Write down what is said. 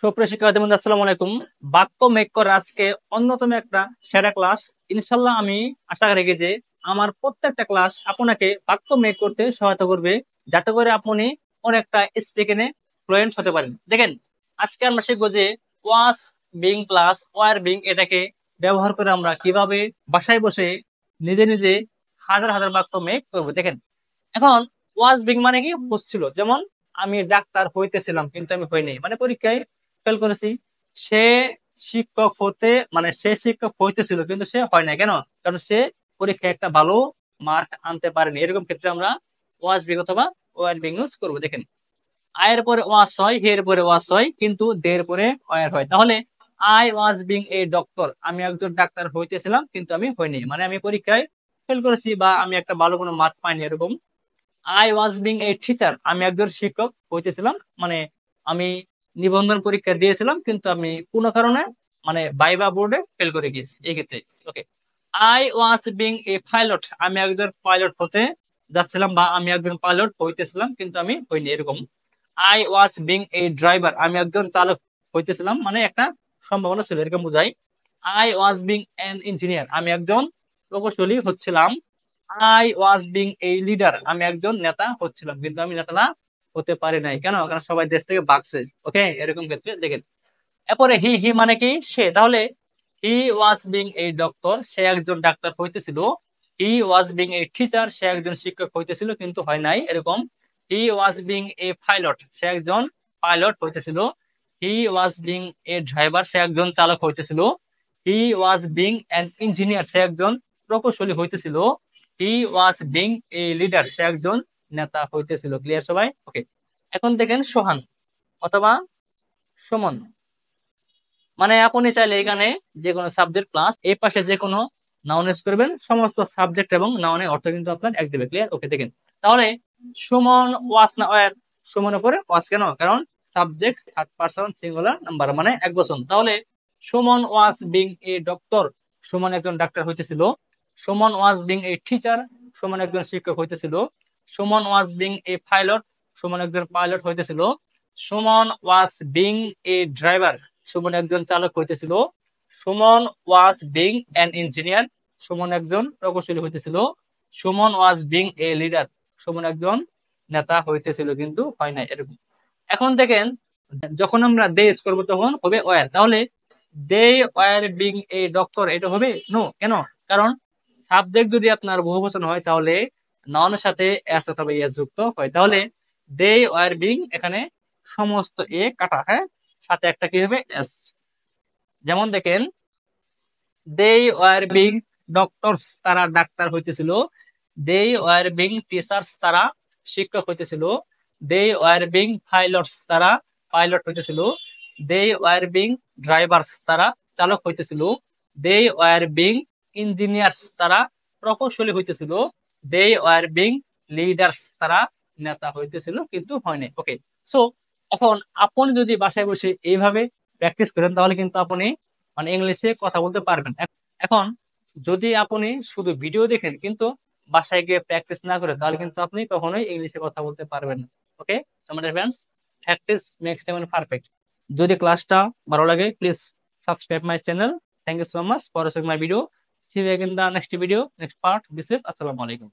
সুপ্রিয় শিক্ষার্থী বন্ধু, আসসালামু আলাইকুম। বাক্য মেক করার আজকে অন্যতম একটা সেরা ক্লাস। ইনশাল্লাহ আমি আশা রাখি যে আমার প্রত্যেকটা ক্লাস আপনাকে বাক্য মেক করতে সহায়তা করবে, যাতে করে আপনি অনেকটা স্পিকিং এ ফ্লুয়েন্ট হতে পারেন। দেখেন, আজকে আমরা শিখবো যে was being plus were being এটাকে ব্যবহার করে আমরা কিভাবে বাসায় বসে নিজে নিজে হাজার হাজার বাক্য মেক করবো। দেখেন, এখন ওয়াজ বিং মানে কি বুঝছিল, যেমন আমি ডাক্তার হইতেছিলাম কিন্তু আমি হইনি, মানে পরীক্ষায় ফেল করেছি। সে শিক্ষক হতে মানে সে শিক্ষক হইতেছিল কিন্তু সে হয় না, কেন? কারণ সে পরীক্ষায় একটা ভালো মার্ক আনতে পারেনি। এরকম ক্ষেত্রে আমরা ওয়াজ বিং অথবা ওয়ার বিং ইউজ করবো। দেখেন, আয়ের পরে ওয়াজ হয়, হের পরে ওয়াজ হয়, কিন্তু দের পরে ওয়ার হয়। তাহলে I was being a doctor, আমি একজন ডাক্তার হইতেছিলাম কিন্তু আমি হইনি, মানে আমি পরীক্ষায় ফেল করেছি বা আমি একটা ভালো কোনো মার্ক পাইনি, এরকম। I was being a teacher, আমি একজন শিক্ষক হইতেছিলাম, মানে আমি নিবন্ধন পরীক্ষা দিয়েছিলাম কিন্তু আমি কোনো কারণে মানে ভাইবা বোর্ডে ফেল করে গেছি, এই ক্ষেত্রে। Okay. I was being a pilot, আমি একজন পাইলট হতে যাচ্ছিলাম বা আমি একজন পাইলট হইতেছিলাম কিন্তু আমি হইনি, এরকম। I was being A driver, আমি একজন চালক হইতেছিলাম, মানে একটা সম্ভাবনা ছিল, এরকম বুঝাই। I was being N engineer, আমি একজন প্রকৌশলী হচ্ছিলাম। I was being a leader, আমি একজন নেতা হচ্ছিলাম কিন্তু আমি নেতা না হতে পারি নাই, কেন? কারণ সবাই দেশ থেকে ভাগছে। ওকে, এরকম ক্ষেত্রে দেখেন। এরপরে হি হি মানে কি সে, তাহলে হি ওয়াজ বিং এ ডক্টর, সে একজন ডাক্তার হইতেছিল। হি ওয়াজ বিং এ টিচার, সে একজন শিক্ষক হইতেছিল কিন্তু হয় নাই, এরকম। হি ওয়াজ বিং এ পাইলট, সে একজন পাইলট হইতেছিল। হি ওয়াজ বিং এ ড্রাইভার, সে একজন চালক হইতেছিল। হি ওয়াজ বিং এন ইঞ্জিনিয়ার, সে একজন প্রকৌশলী হইতেছিল। হি ওয়াজ বিং এ লিডার, সে একজন নেতা হইতেছিল। ক্লিয়ার সবাই? ওকে। এখন দেখেন সোহান অথবা সুমন, মানে আপনি চাইলে এখানে যে কোনো সাবজেক্ট প্লাস এই পাশে যে কোনো নাউন ইউজ করবেন, সমস্ত সাবজেক্ট এবং নাউনের অর্থ কিন্তু আপনার এক দেবে। ক্লিয়ার? ওকে, দেখেন তাহলে সুমন ওয়াজ না ওয়ার, সুমনের পরে ওয়াজ, কেন? কারণ subject third person singular number, মানে এক বচন। তাহলে সুমন ওয়াজ বিং এ ডক্টর, সুমন একজন ডাক্তার হইতেছিল। সুমন ওয়াজ বিং এ টিচার, সুমন একজন শিক্ষক হইতেছিল। সুমন ওয়াজ বিং এ পাইলট, সুমন একজন পাইলট হইতেছিল। সুমন ওয়াজ বিং এ ড্রাইভার, সুমন একজন চালক হইতেছিল। Suman was being an engineer, Suman একজন প্রকৌশলী হইতেছিল। সুমন ওয়াজ বিং এ লিডার, সুমন একজন নেতা হইতেছিল কিন্তু হয় নাই, এরকম। এখন দেখেন, যখন আমরা দে ইউজ করবো তখন হবে ওয়ার। তাহলে they were being a doctor, এটা হবে নো, কেন? কারণ সাবজেক্ট যদি আপনার বহুবচন হয় তাহলে নাউনের সাথে এস অথবা এস যুক্ত হয়। তাহলে দে ওয়ার বিং, এখানে সমস্ত এ কাটা, হ্যাঁ, সাথে একটা কি হবে এস। যেমন দেখেন, দে ওয়ার বিং ডক্টরস, তারা ডাক্তার হইতেছিল। দে ওয়ার বিং টিচার্স, তারা শিক্ষক হইতেছিল। দে ওয়ার বিং পাইলটস, তারা পাইলট হইতেছিল। দে ওয়ার বিং ড্রাইভার্স, তারা চালক হইতেছিল। দে ওয়ার বিং ইঞ্জিনিয়ার্স, তারা প্রকৌশলী হইতেছিল। দে ওয়ার বিং লিডার্স, তারা নেতা হইতেছিল কিন্তু হয় নাই। ওকে, সো এখন আপনি যদি বাসায় বসে এইভাবে প্র্যাকটিস করেন তাহলে কিন্তু আপনি মানে ইংলিশে কথা বলতে পারবেন। এখন যদি আপনি শুধু ভিডিও দেখেন কিন্তু বাসায় গিয়ে প্র্যাকটিস না করে, তাহলে কিন্তু আপনি কখনোই ইংলিশে কথা বলতে পারবেন না। ওকে, আমাদের friends, practice makes a man perfect. যদি ক্লাসটা ভালো লাগে, please subscribe my channel. Thank you so much for watching my video. See you in the next video, next part. Be safe. আসসালামু আলাইকুম।